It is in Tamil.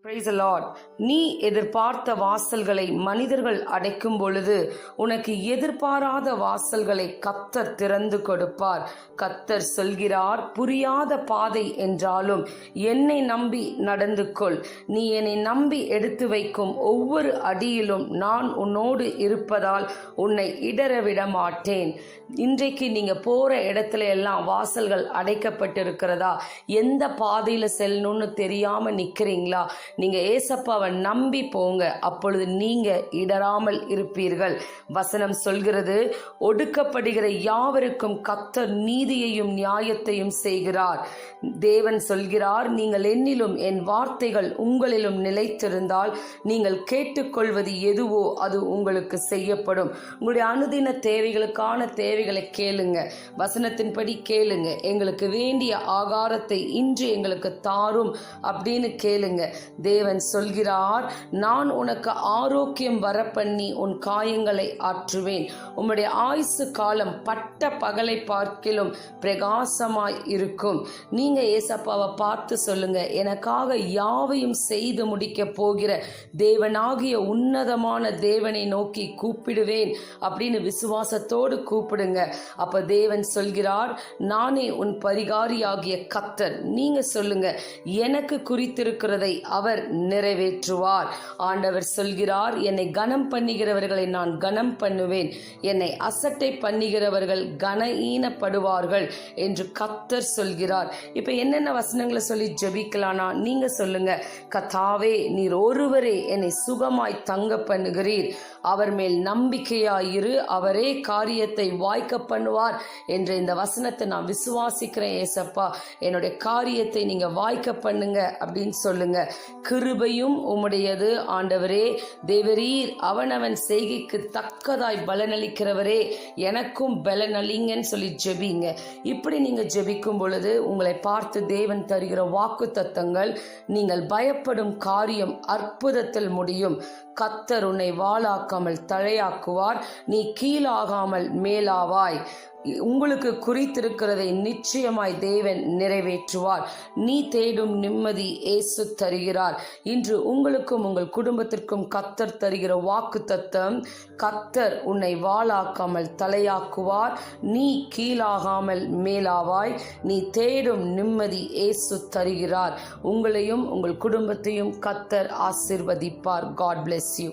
Praise the Lord. நீ எதிர்பார்த்த வாசல்களை மனிதர்கள் அடைக்கும் பொழுது உனக்கு எதிர்பாராத வாசல்களை கர்த்தர் திறந்து கொடுப்பார். கர்த்தர் சொல்கிறார், புரியாத பாதை என்றாலும் என்னை நம்பி நடந்து கொள். நீ என்னை நம்பி எடுத்து வைக்கும் ஒவ்வொரு அடியிலும் நான் உன்னோடு இருப்பதால் உன்னை இடற விட மாட்டேன். இன்றைக்கு நீங்க போற இடத்துல எல்லாம் வாசல்கள் அடைக்கப்பட்டிருக்கிறதா? எந்த பாதையில செல்லணும்னு தெரியாம நிக்கிறீங்களா? நீங்க ஏசப்பாவை நம்பி போங்க, அப்பொழுது நீங்க இடராமல் இருப்பீர்கள். வசனம் சொல்கிறது, ஒடுக்கப்படுகிற யாவருக்கும் கர்த்தர் நீதியையும் நியாயத்தையும் செய்கிறார். தேவன் சொல்கிறார், நீங்கள் என்னிலும் என் வார்த்தைகள் உங்களிலும் நிலைத்திருந்தால் நீங்கள் கேட்டுக்கொள்வது எதுவோ அது உங்களுக்கு செய்யப்படும். உங்களுடைய அனுதின தேவைகளுக்கான தேவைகளை கேளுங்க, வசனத்தின்படி கேளுங்க. எங்களுக்கு வேண்டிய ஆகாரத்தை இன்று எங்களுக்கு தாரும் அப்படின்னு கேளுங்க. தேவன் சொல்கிறார், நான் உனக்கு ஆரோக்கியம் வரப்பண்ணி உன் காயங்களை ஆற்றுவேன். உம்முடைய ஆயுசு காலம் பட்ட பகலை பார்க்கிலும் பிரகாசமாய் இருக்கும். நீங்க ஏசப்பாவை பார்த்து சொல்லுங்க, எனக்காக யாவையும் செய்து முடிக்க போகிற தேவனாகிய உன்னதமான தேவனை நோக்கி கூப்பிடுவேன் அப்படின்னு விசுவாசத்தோடு கூப்பிடுங்க. அப்ப தேவன் சொல்கிறார், நானே உன் பரிகாரியாகிய கர்த்தர். நீங்க சொல்லுங்க, எனக்கு குறித்திருக்கிறதை அவர் நிறைவேற்றுவார். ஆண்டவர் சொல்கிறார், என்னை கனம் பண்ணுகிறவர்களை நான் கனம் பண்ணுவேன், என்னை அசட்டை பண்ணுகிறவர்கள் கனஈனப்படுவார்கள் என்று கர்த்தர் சொல்கிறார். இப்ப என்னென்ன வசனங்களை சொல்லி ஜெபிக்கலானா? நீங்க சொல்லுங்க, கர்த்தாவே, நீர் ஒருவரே என்னை சுகமாய் தங்க பண்ணுகிறீர், அவர் மேல் நம்பிக்கையாயிரு, அவரே காரியத்தை வாய்க்க பண்ணுவார் என்ற இந்த வசனத்தை நான் விசுவாசிக்கிறேன். ஏசப்பா, என்னுடைய காரியத்தை நீங்க வாய்க்க பண்ணுங்க அப்படின்னு சொல்லுங்க. கிருபையும் உம்முடையது ஆண்டவரே, தேவரீர் அவனவன் செய்கைக்கு தக்கதாய் பலனளிக்கிறவரே, எனக்கும் பலனளிங்கன்னு சொல்லி ஜெபிங்க. இப்படி நீங்க ஜெபிக்கும் பொழுது உங்களை பார்த்து தேவன் தருகிற வாக்கு தத்தங்கள், நீங்கள் பயப்படும் காரியம் அற்புதத்தில் முடியும். கர்த்தர் உன்னை வாளாக்காமல் தலையாக்குவார், நீ கீழாகாமல் மேலாவாய். உங்களுக்கு குறித்திருக்கிறதை நிச்சயமாய் தேவன் நிறைவேற்றுவார். நீ தேடும் நிம்மதி இயேசு தருகிறார். இன்று உங்களுக்கும் உங்கள் குடும்பத்திற்கும் கர்த்தர் தருகிற வாக்கு தத்தம், கர்த்தர் உன்னை வாளாக்காமல் தலையாக்குவார், நீ கீழாகாமல் மேலாவாய். நீ தேடும் நிம்மதி இயேசு தருகிறார். உங்களையும் உங்கள் குடும்பத்தையும் கர்த்தர் ஆசீர்வதிப்பார். God bless you.